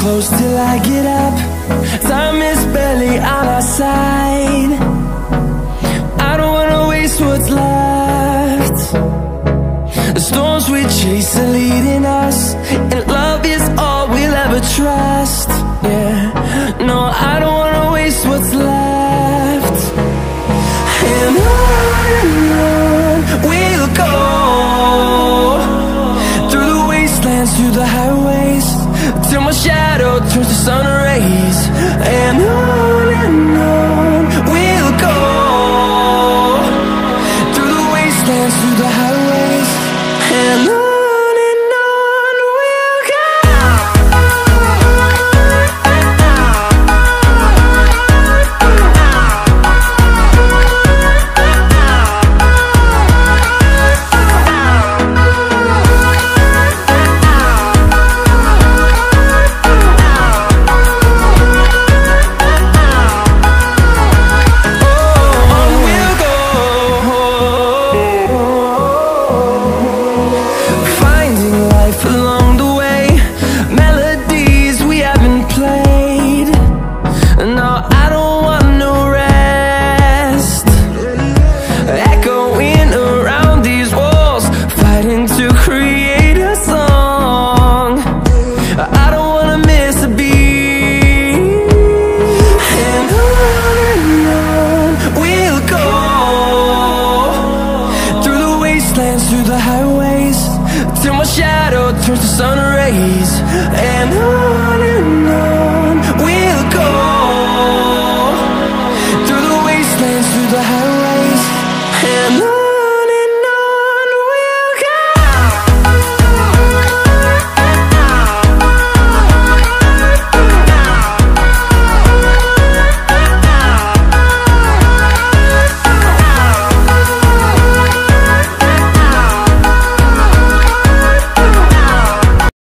close till I get up. Time is barely on our side. I don't wanna waste what's left. The storms we chase are leading us, and love is all we'll ever trust. Yeah, no, I don't wanna waste what's left. And on we'll go, through the wastelands, through the highways, till my shadow turns to sun rays. And on we'll go, through the wastelands, through the highways, and on through the highways till my shadow turns to sun rays. And on